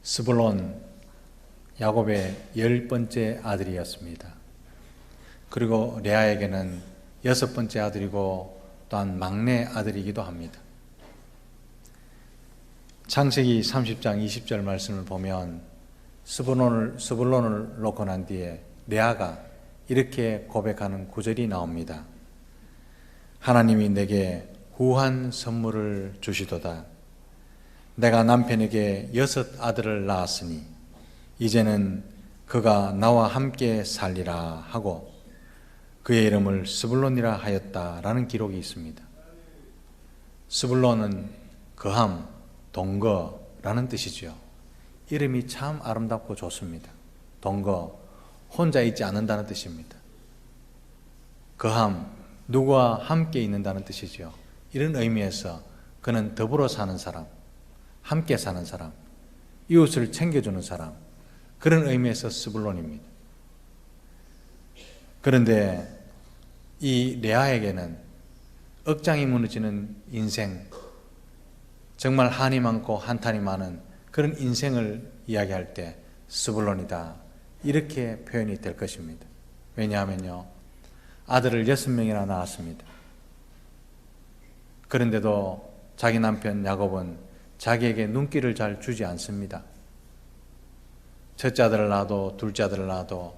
스불론, 야곱의 10번째 아들이었습니다. 그리고 레아에게는 6번째 아들이고 또한 막내 아들이기도 합니다. 창세기 30장 20절 말씀을 보면 스불론을 놓고 난 뒤에 레아가 이렇게 고백하는 구절이 나옵니다. 하나님이 내게 후한 선물을 주시도다. 내가 남편에게 6 아들을 낳았으니 이제는 그가 나와 함께 살리라 하고 그의 이름을 스불론이라 하였다라는 기록이 있습니다. 스불론은 거함, 동거라는 뜻이죠. 이름이 참 아름답고 좋습니다. 동거, 혼자 있지 않는다는 뜻입니다. 거함, 누구와 함께 있는다는 뜻이죠. 이런 의미에서 그는 더불어 사는 사람, 함께 사는 사람, 이웃을 챙겨주는 사람, 그런 의미에서 스불론입니다. 그런데 이 레아에게는 억장이 무너지는 인생, 정말 한이 많고 한탄이 많은 그런 인생을 이야기할 때 스불론이다, 이렇게 표현이 될 것입니다. 왜냐하면요, 아들을 6명이나 낳았습니다. 그런데도 자기 남편 야곱은 자기에게 눈길을 잘 주지 않습니다. 첫째 아들을 낳아도 둘째 아들을 낳아도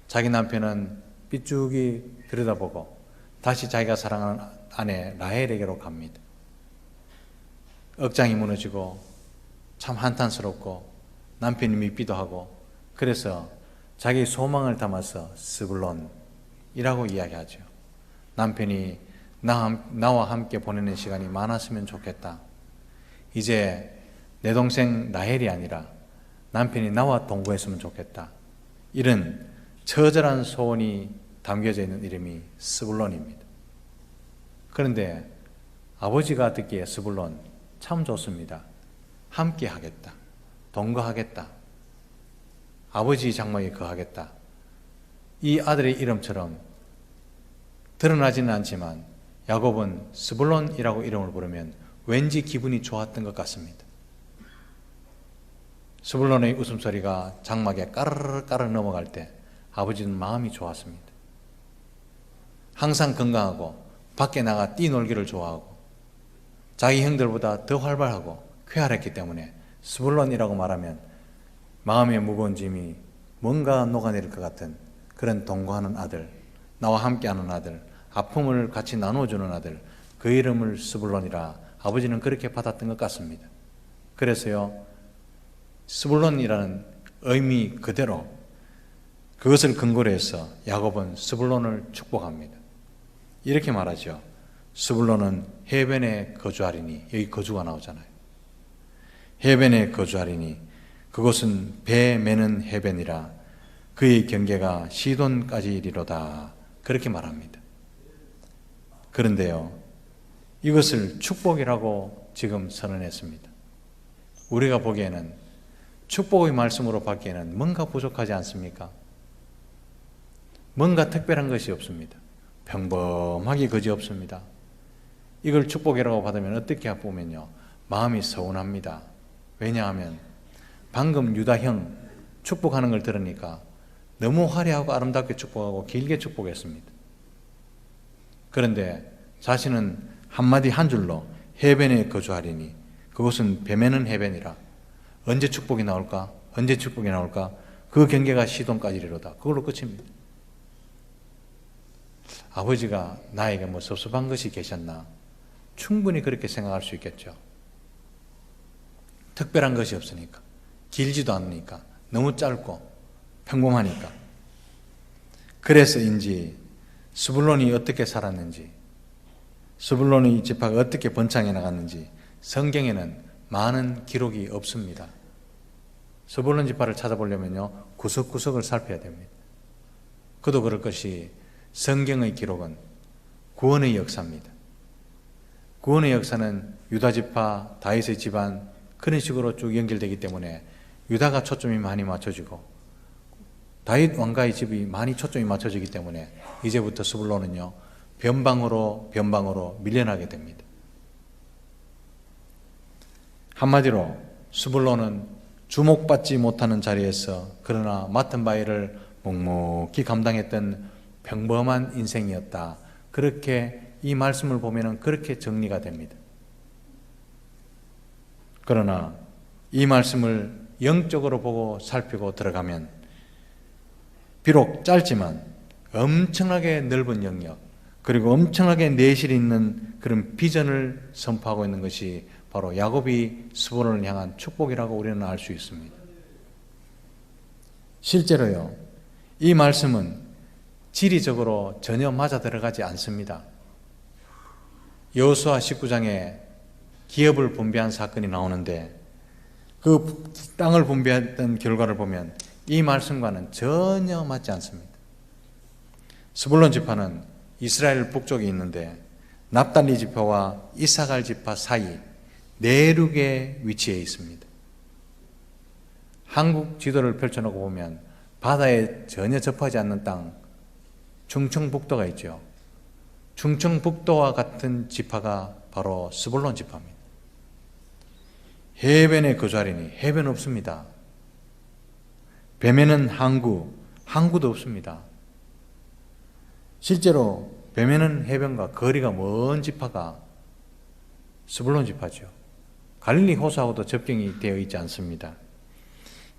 자기 남편은 삐죽이 들여다보고 다시 자기가 사랑하는 아내 라헬에게로 갑니다. 억장이 무너지고 참 한탄스럽고 남편이 밉기도 하고, 그래서 자기 소망을 담아서 스불론이라고 이야기하죠. 남편이 나와 함께 보내는 시간이 많았으면 좋겠다. 이제 내 동생 라헬이 아니라 남편이 나와 동거했으면 좋겠다. 이런 처절한 소원이 담겨져 있는 이름이 스불론입니다. 그런데 아버지가 듣기에 스불론 참 좋습니다. 함께 하겠다. 동거하겠다. 아버지 장막에 거하겠다. 이 아들의 이름처럼 드러나지는 않지만 야곱은 스불론이라고 이름을 부르면 왠지 기분이 좋았던 것 같습니다. 스불론의 웃음소리가 장막에 까르르 까르르 넘어갈 때 아버지는 마음이 좋았습니다. 항상 건강하고 밖에 나가 뛰놀기를 좋아하고 자기 형들보다 더 활발하고 쾌활했기 때문에 스불론이라고 말하면 마음의 무거운 짐이 뭔가 녹아내릴 것 같은 그런 동거하는 아들, 나와 함께하는 아들, 아픔을 같이 나누어주는 아들, 그 이름을 스불론이라 아버지는 그렇게 받았던 것 같습니다. 그래서요, 스불론이라는 의미 그대로 그것을 근거로 해서 야곱은 스불론을 축복합니다. 이렇게 말하죠. 스불론은 해변에 거주하리니, 여기 거주가 나오잖아요. 해변에 거주하리니 그곳은 배 매는 해변이라 그의 경계가 시돈까지 이리로다, 그렇게 말합니다. 그런데요, 이것을 축복이라고 지금 선언했습니다. 우리가 보기에는 축복의 말씀으로 받기에는 뭔가 부족하지 않습니까? 뭔가 특별한 것이 없습니다. 평범하게 그지없습니다. 이걸 축복이라고 받으면 어떻게 보면요, 마음이 서운합니다. 왜냐하면 방금 유다형 축복하는 걸 들으니까 너무 화려하고 아름답게 축복하고 길게 축복했습니다. 그런데 자신은 한마디 한 줄로 해변에 거주하리니 그곳은 배 매는 해변이라, 언제 축복이 나올까? 언제 축복이 나올까? 그 경계가 시돈까지리로다. 그걸로 끝입니다. 아버지가 나에게 뭐 섭섭한 것이 계셨나? 충분히 그렇게 생각할 수 있겠죠. 특별한 것이 없으니까, 길지도 않으니까, 너무 짧고 평범하니까. 그래서인지 스불론이 어떻게 살았는지, 스불론의 지파가 어떻게 번창해 나갔는지 성경에는 많은 기록이 없습니다. 스불론 지파를 찾아보려면요, 구석구석을 살펴야 됩니다. 그도 그럴 것이 성경의 기록은 구원의 역사입니다. 구원의 역사는 유다 지파, 다윗의 집안, 그런 식으로 쭉 연결되기 때문에 유다가 초점이 많이 맞춰지고 다윗 왕가의 집이 많이 초점이 맞춰지기 때문에 이제부터 스불론은요, 변방으로 밀려나게 됩니다. 한마디로 스불론은 주목받지 못하는 자리에서 그러나 맡은 바일을 묵묵히 감당했던 평범한 인생이었다. 그렇게 이 말씀을 보면 그렇게 정리가 됩니다. 그러나 이 말씀을 영적으로 보고 살피고 들어가면 비록 짧지만 엄청나게 넓은 영역, 그리고 엄청나게 내실 있는 그런 비전을 선포하고 있는 것이 바로 야곱이 스불론을 향한 축복이라고 우리는 알 수 있습니다. 실제로요, 이 말씀은 지리적으로 전혀 맞아 들어가지 않습니다. 여호수아 19장에 기업을 분배한 사건이 나오는데 그 땅을 분배했던 결과를 보면 이 말씀과는 전혀 맞지 않습니다. 스불론 지파는 이스라엘 북쪽에 있는데 납달리 지파와 이사갈 지파 사이 내륙에 위치해 있습니다. 한국 지도를 펼쳐놓고 보면 바다에 전혀 접하지 않는 땅, 충청북도가 있죠. 충청북도와 같은 지파가 바로 스불론 지파입니다. 해변에 거주하리니 해변 없습니다. 뱀에는 항구도 없습니다. 실제로 뱀에는 해변과 거리가 먼 지파가 스불론 지파죠. 갈릴리 호수하고도 접경이 되어 있지 않습니다.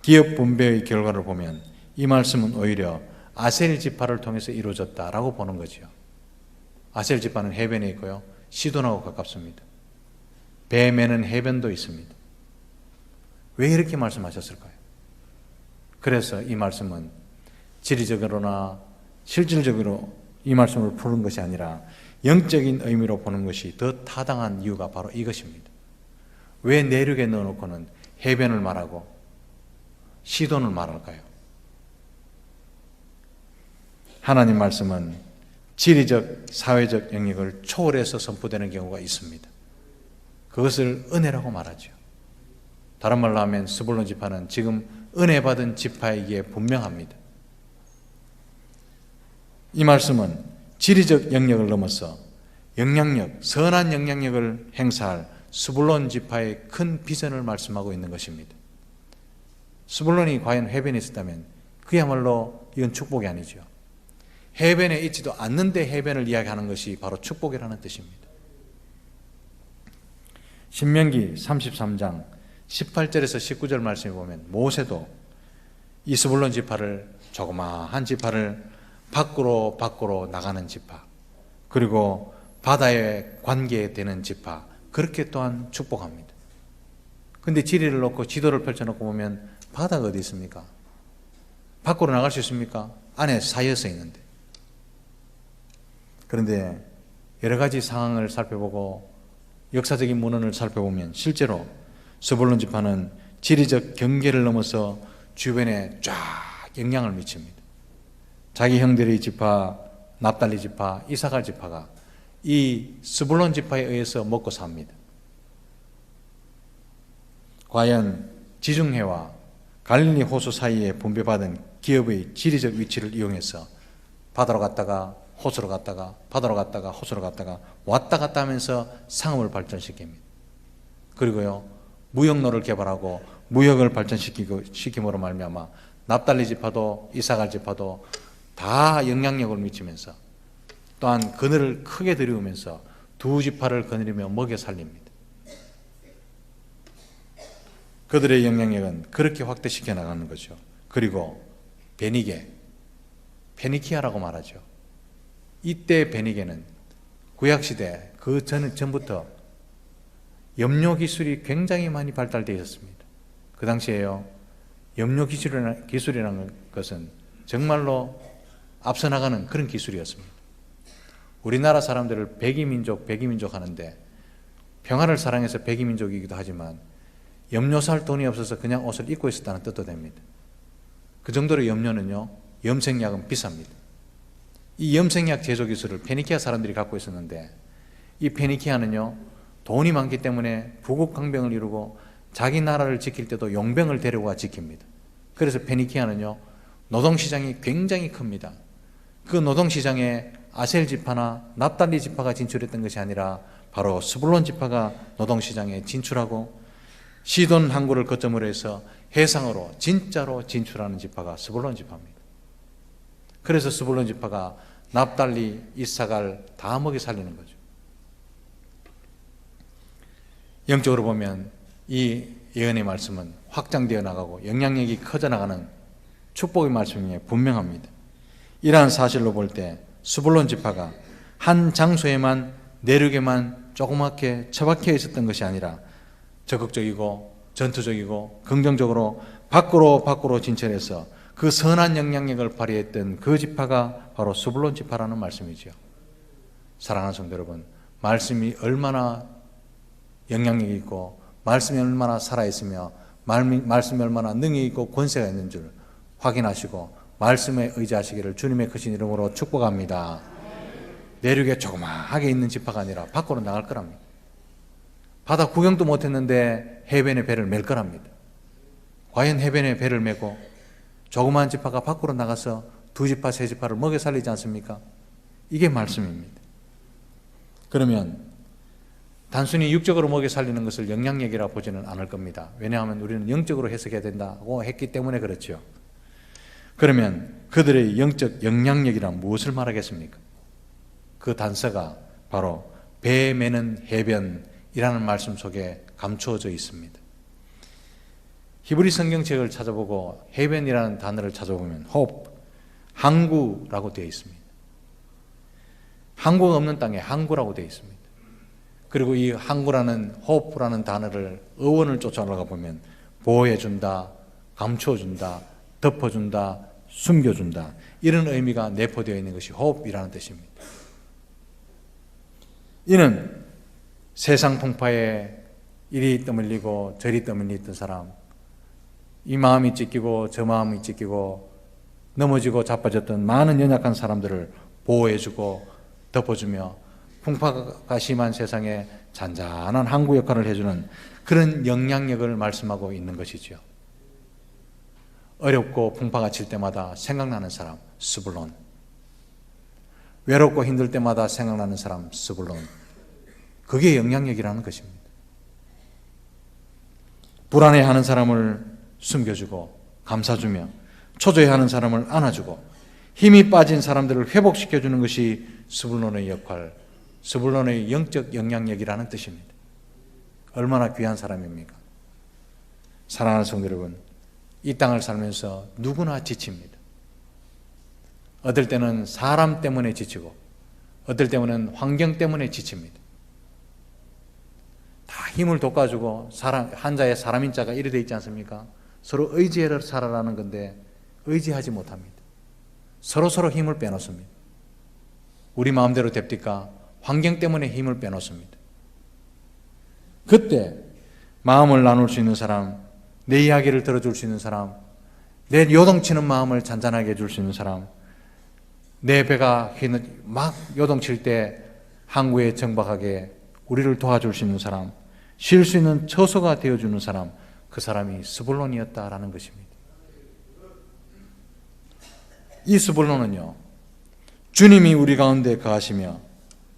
기업 분배의 결과를 보면 이 말씀은 오히려 아셀 지파를 통해서 이루어졌다라고 보는 거죠. 아셀 지파는 해변에 있고요, 시돈하고 가깝습니다. 뱀에는 해변도 있습니다. 왜 이렇게 말씀하셨을까요? 그래서 이 말씀은 지리적으로나 실질적으로 이 말씀을 푸는 것이 아니라 영적인 의미로 보는 것이 더 타당한 이유가 바로 이것입니다. 왜 내륙에 넣어놓고는 해변을 말하고 시돈을 말할까요? 하나님 말씀은 지리적, 사회적 영역을 초월해서 선포되는 경우가 있습니다. 그것을 은혜라고 말하죠. 다른 말로 하면 스불론 지파는 지금 은혜 받은 지파이기에 분명합니다. 이 말씀은 지리적 영역을 넘어서 영향력, 선한 영향력을 행사할 스불론 지파의 큰 비전을 말씀하고 있는 것입니다. 스불론이 과연 해변에 있었다면 그야말로 이건 축복이 아니죠. 해변에 있지도 않는데 해변을 이야기하는 것이 바로 축복이라는 뜻입니다. 신명기 33장 18절에서 19절 말씀에 보면 모세도 이 스불론 지파를, 조그마한 지파를 밖으로 나가는 지파, 그리고 바다에 관계되는 지파, 그렇게 또한 축복합니다. 근데 지리를 놓고 지도를 펼쳐놓고 보면 바다가 어디 있습니까? 밖으로 나갈 수 있습니까? 안에 사이어서 있는데. 그런데 여러 가지 상황을 살펴보고 역사적인 문헌을 살펴보면 실제로 스불론 지파는 지리적 경계를 넘어서 주변에 쫙 영향을 미칩니다. 자기 형들의 지파, 납달리 지파, 이사갈 지파가 이 스불론 지파에 의해서 먹고 삽니다. 과연 지중해와 갈릴리 호수 사이에 분배받은 기업의 지리적 위치를 이용해서 바다로 갔다가 호수로 갔다가 바다로 갔다가 호수로 갔다가 왔다 갔다 하면서 상업을 발전시킵니다. 그리고요, 무역로를 개발하고 무역을 발전시킴으로 말미암아 납달리 지파도 이사갈 지파도 다 영향력을 미치면서 또한 그늘을 크게 들이우면서 두 지파를 거느리며 먹여 살립니다. 그들의 영향력은 그렇게 확대시켜 나가는 거죠. 그리고 페니키아라고 말하죠. 이때 베니게는 구약시대 그 전부터 염료 기술이 굉장히 많이 발달되어 있었습니다. 그 당시에요, 염료 기술이라는 것은 정말로 앞서 나가는 그런 기술이었습니다. 우리나라 사람들을 백이민족 하는데 평화를 사랑해서 백이민족이기도 하지만 염료 살 돈이 없어서 그냥 옷을 입고 있었다는 뜻도 됩니다. 그 정도로 염료는요, 염색약은 비쌉니다. 이 염색약 제조 기술을 페니키아 사람들이 갖고 있었는데 이 페니키아는요, 돈이 많기 때문에 부국강병을 이루고 자기 나라를 지킬 때도 용병을 데려와 지킵니다. 그래서 페니키아는요, 노동시장이 굉장히 큽니다. 그 노동시장에 아셀 지파나 납달리 지파가 진출했던 것이 아니라 바로 스불론 지파가 노동시장에 진출하고 시돈 항구를 거점으로 해서 해상으로 진짜로 진출하는 지파가 스불론 지파입니다. 그래서 스불론 지파가 납달리, 이사갈 다 먹여 살리는 거죠. 영적으로 보면 이 예언의 말씀은 확장되어 나가고 영향력이 커져 나가는 축복의 말씀이 분명합니다. 이러한 사실로 볼 때 스불론 지파가 한 장소에만 내륙에만 조그맣게 처박혀 있었던 것이 아니라 적극적이고 전투적이고 긍정적으로 밖으로 진출해서 그 선한 영향력을 발휘했던 그 지파가 바로 스불론 지파라는 말씀이죠. 사랑하는 성도 여러분, 말씀이 얼마나 영향력이 있고 말씀이 얼마나 살아있으며 말씀이 얼마나 능력이 있고 권세가 있는 줄 확인하시고 말씀에 의지하시기를 주님의 크신 이름으로 축복합니다. 내륙에 조그마하게 있는 지파가 아니라 밖으로 나갈 거랍니다. 바다 구경도 못했는데 해변에 배를 맬 거랍니다. 과연 해변에 배를 메고 조그마한 지파가 밖으로 나가서 두 지파, 세 지파를 먹여 살리지 않습니까? 이게 말씀입니다. 그러면 단순히 육적으로 먹여 살리는 것을 영향력이라 보지는 않을 겁니다. 왜냐하면 우리는 영적으로 해석해야 된다고 했기 때문에 그렇죠. 그러면 그들의 영적 영향력이란 무엇을 말하겠습니까? 그 단서가 바로 배 매는 해변이라는 말씀 속에 감추어져 있습니다. 히브리 성경책을 찾아보고 해변이라는 단어를 찾아보면 hope, 항구라고 되어 있습니다. 항구가 없는 땅에 항구라고 되어 있습니다. 그리고 이 항구라는 hope라는 단어를 어원을 쫓아 올라가 보면 보호해준다, 감추어준다, 덮어준다, 숨겨준다 이런 의미가 내포되어 있는 것이 hope이라는 뜻입니다. 이는 세상 풍파에 이리 떠밀리고 저리 떠밀리던 사람, 이 마음이 찢기고 저 마음이 찢기고 넘어지고 자빠졌던 많은 연약한 사람들을 보호해주고 덮어주며 풍파가 심한 세상에 잔잔한 항구 역할을 해주는 그런 영향력을 말씀하고 있는 것이죠. 어렵고 풍파가 칠 때마다 생각나는 사람 스불론, 외롭고 힘들 때마다 생각나는 사람 스불론, 그게 영향력이라는 것입니다. 불안해하는 사람을 숨겨주고 감싸주며 초조해하는 사람을 안아주고 힘이 빠진 사람들을 회복시켜주는 것이 스불론의 역할, 스불론의 영적 영향력이라는 뜻입니다. 얼마나 귀한 사람입니까? 사랑하는 성도 여러분, 이 땅을 살면서 누구나 지칩니다. 어떨 때는 사람 때문에 지치고 어떨 때는 환경 때문에 지칩니다. 다 힘을 돋궈주고 한자에 사람인 자가 이래 돼 있지 않습니까? 서로 의지해서 살아라는 건데 의지하지 못합니다. 서로 힘을 빼놓습니다. 우리 마음대로 됩니까? 환경 때문에 힘을 빼놓습니다. 그때 마음을 나눌 수 있는 사람, 내 이야기를 들어줄 수 있는 사람, 내 요동치는 마음을 잔잔하게 해줄 수 있는 사람, 내 배가 막 요동칠 때 항구에 정박하게 우리를 도와줄 수 있는 사람, 쉴 수 있는 처소가 되어주는 사람, 그 사람이 스불론이었다라는 것입니다. 이 스불론은요, 주님이 우리 가운데 거하시며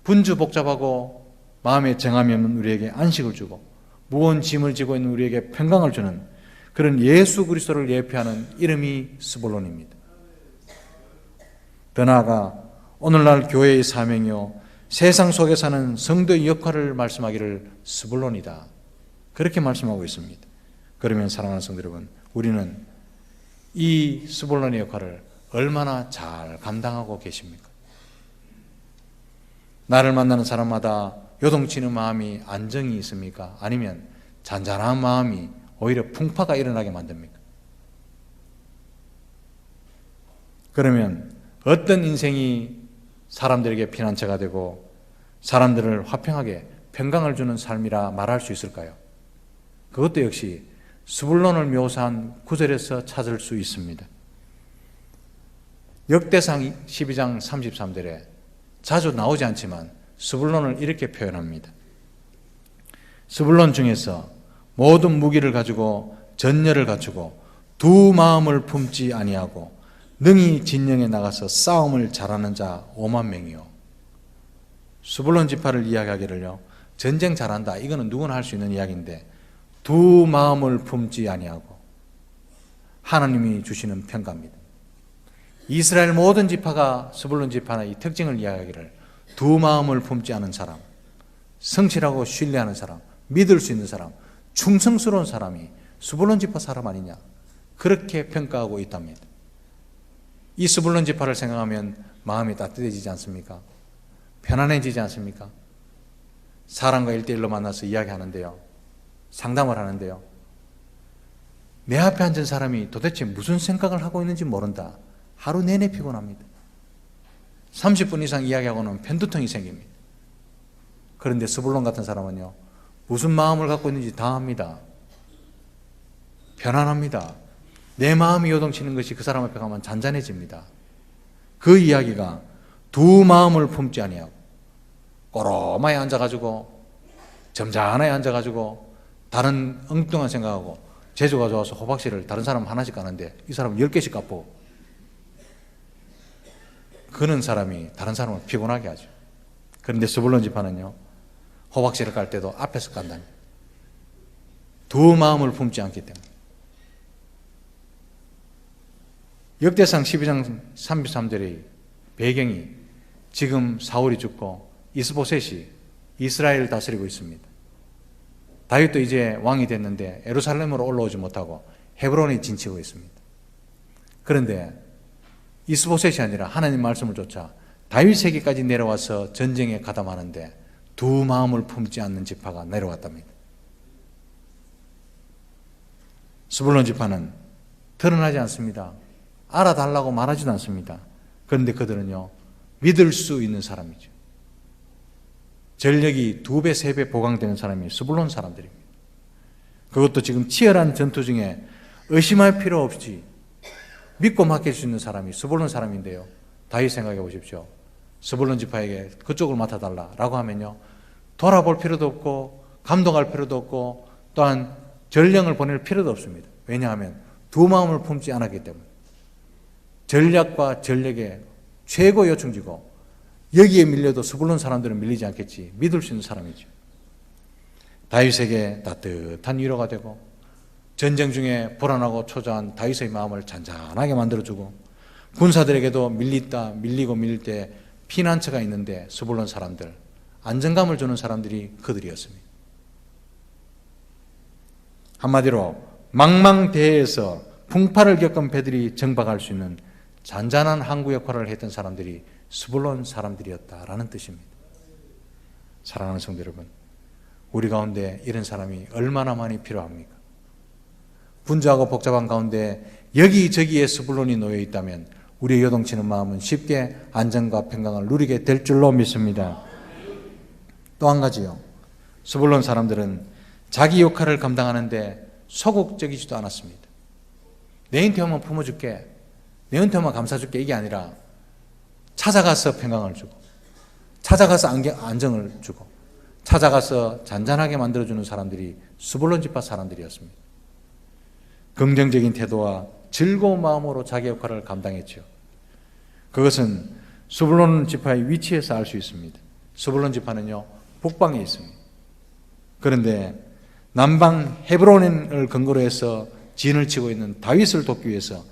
분주 복잡하고 마음에 정함이 없는 우리에게 안식을 주고 무거운 짐을 지고 있는 우리에게 평강을 주는 그런 예수 그리스도를 예표하는 이름이 스불론입니다. 더 나아가 오늘날 교회의 사명이요 세상 속에 사는 성도의 역할을 말씀하기를 스불론이다, 그렇게 말씀하고 있습니다. 그러면 사랑하는 성도 여러분, 우리는 이 스불론의 역할을 얼마나 잘 감당하고 계십니까? 나를 만나는 사람마다 요동치는 마음이 안정이 있습니까? 아니면 잔잔한 마음이 오히려 풍파가 일어나게 만듭니까? 그러면 어떤 인생이 사람들에게 피난처가 되고 사람들을 화평하게 평강을 주는 삶이라 말할 수 있을까요? 그것도 역시 스불론을 묘사한 구절에서 찾을 수 있습니다. 역대상 12장 33절에 자주 나오지 않지만 스불론을 이렇게 표현합니다. 스불론 중에서 모든 무기를 가지고 전열을 갖추고 두 마음을 품지 아니하고 능히 진영에 나가서 싸움을 잘하는 자 5만 명이요. 스불론 지파를 이야기하기를요, 전쟁 잘한다, 이거는 누구나 할 수 있는 이야기인데 두 마음을 품지 아니하고 하나님이 주시는 평가입니다. 이스라엘 모든 지파가 스불론 지파의 이 특징을 이야기하기를 두 마음을 품지 않은 사람, 성실하고 신뢰하는 사람, 믿을 수 있는 사람, 충성스러운 사람이 스불론 지파 사람 아니냐, 그렇게 평가하고 있답니다. 이 스불론 지파를 생각하면 마음이 따뜻해지지 않습니까? 편안해지지 않습니까? 사람과 1대1로 만나서 이야기하는데요, 상담을 하는데요, 내 앞에 앉은 사람이 도대체 무슨 생각을 하고 있는지 모른다. 하루 내내 피곤합니다. 30분 이상 이야기하고는 편두통이 생깁니다. 그런데 스불론 같은 사람은요, 무슨 마음을 갖고 있는지 다 압니다. 편안합니다. 내 마음이 요동치는 것이 그 사람 앞에 가면 잔잔해집니다. 그 이야기가 두 마음을 품지 아니하고 꼬로마에 앉아가지고 점잖하게 앉아가지고 다른 엉뚱한 생각하고 제주가 좋아서 호박씨를 다른 사람 하나씩 까는데 이 사람은 10개씩 까고 그런 사람이 다른 사람을 피곤하게 하죠. 그런데 스불론 지파는요, 호박씨를 깔 때도 앞에서 깐다니, 두 마음을 품지 않기 때문에. 역대상 12장 33절의 배경이 지금 사울이 죽고 이스보셋이 이스라엘을 다스리고 있습니다. 다윗도 이제 왕이 됐는데 예루살렘으로 올라오지 못하고 헤브론에 진치고 있습니다. 그런데 이스보셋이 아니라 하나님 말씀을 쫓아 다윗에게까지 내려와서 전쟁에 가담하는데 두 마음을 품지 않는 지파가 내려왔답니다. 스불론 지파는 드러나지 않습니다. 알아달라고 말하지도 않습니다. 그런데 그들은요, 믿을 수 있는 사람이죠. 전력이 2배, 3배 보강되는 사람이 스불론 사람들입니다. 그것도 지금 치열한 전투 중에 의심할 필요 없이 믿고 맡길 수 있는 사람이 스불론 사람인데요, 다윗 생각해 보십시오. 스불론 지파에게 그쪽을 맡아달라라고 하면요, 돌아볼 필요도 없고 감동할 필요도 없고 또한 전령을 보낼 필요도 없습니다. 왜냐하면 두 마음을 품지 않았기 때문에. 전략과 전력의 최고 요충지고 여기에 밀려도 스불론 사람들은 밀리지 않겠지, 믿을 수 있는 사람이죠. 다윗에게 따뜻한 위로가 되고 전쟁 중에 불안하고 초조한 다윗의 마음을 잔잔하게 만들어주고 군사들에게도 밀리고 밀릴 때 피난처가 있는데 스불론 사람들, 안정감을 주는 사람들이 그들이었습니다. 한마디로 망망대해에서 풍파를 겪은 배들이 정박할 수 있는 잔잔한 항구 역할을 했던 사람들이 스불론 사람들이었다라는 뜻입니다. 사랑하는 성도 여러분, 우리 가운데 이런 사람이 얼마나 많이 필요합니까? 분주하고 복잡한 가운데 여기저기에 스불론이 놓여 있다면 우리의 요동치는 마음은 쉽게 안정과 평강을 누리게 될 줄로 믿습니다. 또 한 가지요, 스불론 사람들은 자기 역할을 감당하는데 소극적이지도 않았습니다. 내한테 오면 품어줄게, 내한테 오면 감싸줄게, 이게 아니라 찾아가서 평강을 주고 찾아가서 안정을 주고 찾아가서 잔잔하게 만들어주는 사람들이 스불론 지파 사람들이었습니다. 긍정적인 태도와 즐거운 마음으로 자기 역할을 감당했죠. 그것은 스불론 지파의 위치에서 알 수 있습니다. 스불론 지파는요, 북방에 있습니다. 그런데 남방 헤브론을 근거로 해서 진을 치고 있는 다윗을 돕기 위해서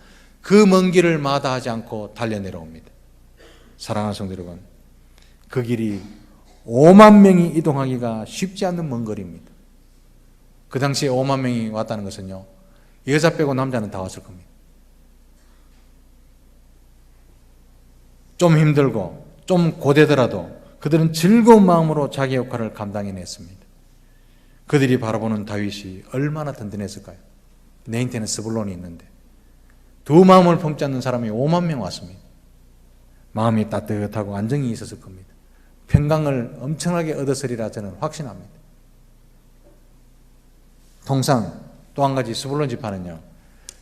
그 먼 길을 마다하지 않고 달려 내려옵니다. 사랑하는 성도 여러분, 그 길이 5만 명이 이동하기가 쉽지 않는 먼 거리입니다. 그 당시에 5만 명이 왔다는 것은요, 여자 빼고 남자는 다 왔을 겁니다. 좀 힘들고 좀 고되더라도 그들은 즐거운 마음으로 자기 역할을 감당해냈습니다. 그들이 바라보는 다윗이 얼마나 든든했을까요? 내 인터넷 스불론이 있는데 두 마음을 품지 않는 사람이 5만 명 왔습니다. 마음이 따뜻하고 안정이 있었을 겁니다. 평강을 엄청나게 얻었으리라 저는 확신합니다. 통상 또 한 가지 스불론 지파는요,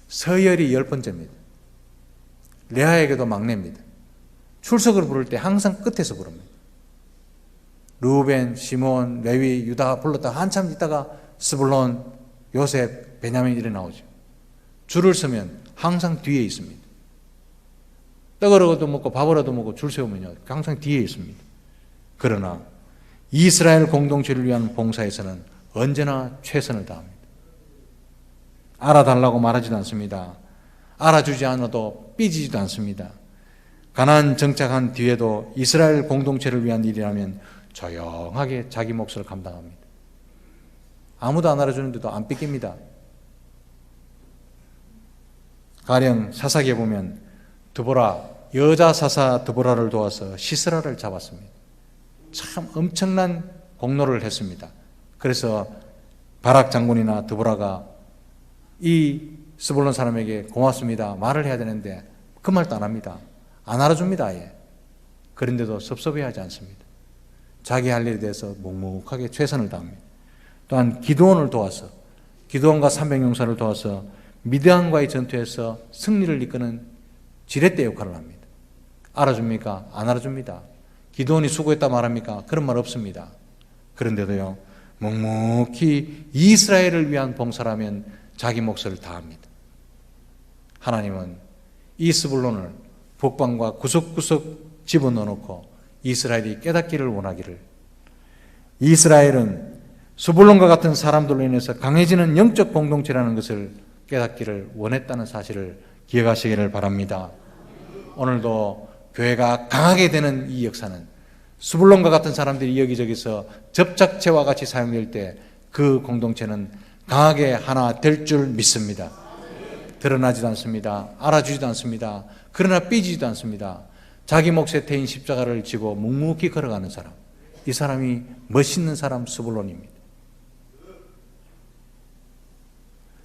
서열이 10번째입니다. 레아에게도 막내입니다. 출석을 부를 때 항상 끝에서 부릅니다. 루벤, 시몬, 레위, 유다 불렀다 한참 있다가 스불론, 요셉, 베냐민 이래 나오죠. 줄을 서면 항상 뒤에 있습니다. 떡으로도 먹고 밥으로도 먹고 줄 세우면요, 항상 뒤에 있습니다. 그러나 이스라엘 공동체를 위한 봉사에서는 언제나 최선을 다합니다. 알아달라고 말하지도 않습니다. 알아주지 않아도 삐지지도 않습니다. 가나안 정착한 뒤에도 이스라엘 공동체를 위한 일이라면 조용하게 자기 몫을 감당합니다. 아무도 안 알아주는데도 안 삐깁니다. 가령 사사기에 보면 드보라, 여자 사사 드보라를 도와서 시스라를 잡았습니다. 참 엄청난 공로를 했습니다. 그래서 바락 장군이나 드보라가 이 스불론 사람에게 고맙습니다 말을 해야 되는데 그 말도 안 합니다. 안 알아줍니다. 아예. 그런데도 섭섭해하지 않습니다. 자기 할 일에 대해서 묵묵하게 최선을 다합니다. 또한 기드온을 도와서, 기드온과 300용사를 도와서 미드안과의 전투에서 승리를 이끄는 지렛대 역할을 합니다. 알아줍니까? 안 알아줍니다. 기드온이 수고했다 말합니까? 그런 말 없습니다. 그런데도요, 묵묵히 이스라엘을 위한 봉사라면 자기 몫을 다합니다. 하나님은 이 스불론을 북방과 구석구석 집어넣어놓고 이스라엘이 깨닫기를 원하기를, 이스라엘은 스불론과 같은 사람들로 인해서 강해지는 영적 공동체라는 것을 깨닫기를 원했다는 사실을 기억하시기를 바랍니다. 오늘도 교회가 강하게 되는 이 역사는 스불론과 같은 사람들이 여기저기서 접착제와 같이 사용될 때 그 공동체는 강하게 하나 될 줄 믿습니다. 드러나지도 않습니다. 알아주지도 않습니다. 그러나 삐지지도 않습니다. 자기 몫의 태인 십자가를 지고 묵묵히 걸어가는 사람, 이 사람이 멋있는 사람 스불론입니다.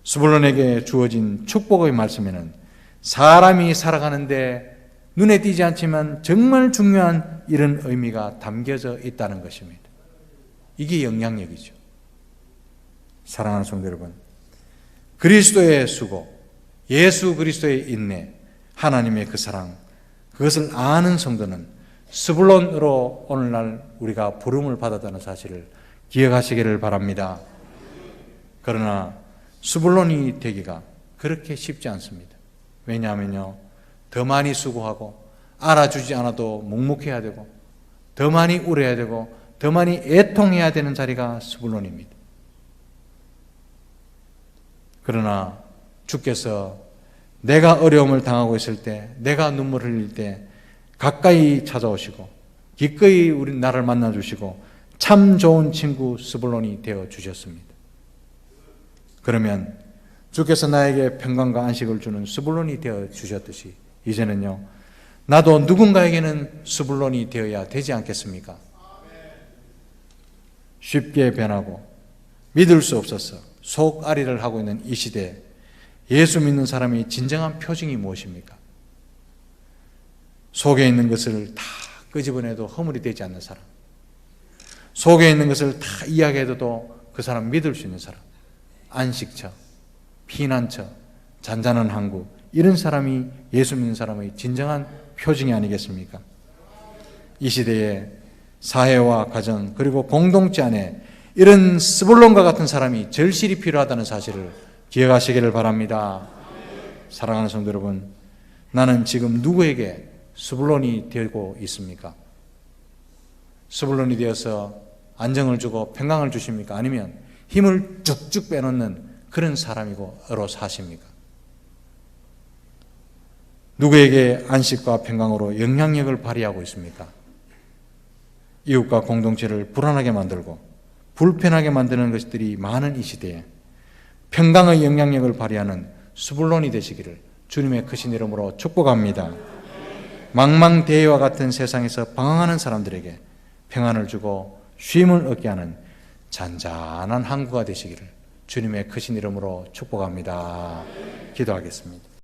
스불론에게 주어진 축복의 말씀에는 사람이 살아가는데 눈에 띄지 않지만 정말 중요한 이런 의미가 담겨져 있다는 것입니다. 이게 영향력이죠. 사랑하는 성도 여러분, 그리스도의 수고, 예수 그리스도의 인내, 하나님의 그 사랑, 그것을 아는 성도는 스불론으로 오늘날 우리가 부름을 받았다는 사실을 기억하시기를 바랍니다. 그러나 스불론이 되기가 그렇게 쉽지 않습니다. 왜냐하면요, 더 많이 수고하고 알아주지 않아도 묵묵해야 되고 더 많이 울어야 되고 더 많이 애통해야 되는 자리가 스불론입니다. 그러나 주께서 내가 어려움을 당하고 있을 때, 내가 눈물 흘릴 때 가까이 찾아오시고 기꺼이 우리 나를 만나주시고 참 좋은 친구 스불론이 되어 주셨습니다. 그러면 주께서 나에게 평강과 안식을 주는 스불론이 되어 주셨듯이 이제는요, 나도 누군가에게는 스불론이 되어야 되지 않겠습니까? 쉽게 변하고 믿을 수 없어서 속앓이를 하고 있는 이 시대에 예수 믿는 사람이 진정한 표징이 무엇입니까? 속에 있는 것을 다 끄집어내도 허물이 되지 않는 사람, 속에 있는 것을 다 이야기해도 그 사람 믿을 수 있는 사람, 안식처, 피난처, 잔잔한 항구, 이런 사람이 예수 믿는 사람의 진정한 표징이 아니겠습니까? 이 시대에 사회와 가정 그리고 공동체 안에 이런 스불론과 같은 사람이 절실히 필요하다는 사실을 기억하시기를 바랍니다. 사랑하는 성도 여러분, 나는 지금 누구에게 스불론이 되고 있습니까? 스불론이 되어서 안정을 주고 평강을 주십니까? 아니면 힘을 쭉쭉 빼놓는 그런 사람이고 사십니까? 누구에게 안식과 평강으로 영향력을 발휘하고 있습니까? 이웃과 공동체를 불안하게 만들고 불편하게 만드는 것들이 많은 이 시대에 평강의 영향력을 발휘하는 스불론이 되시기를 주님의 크신 이름으로 축복합니다. 망망대해와 같은 세상에서 방황하는 사람들에게 평안을 주고 쉼을 얻게 하는 잔잔한 항구가 되시기를 주님의 크신 이름으로 축복합니다. 기도하겠습니다.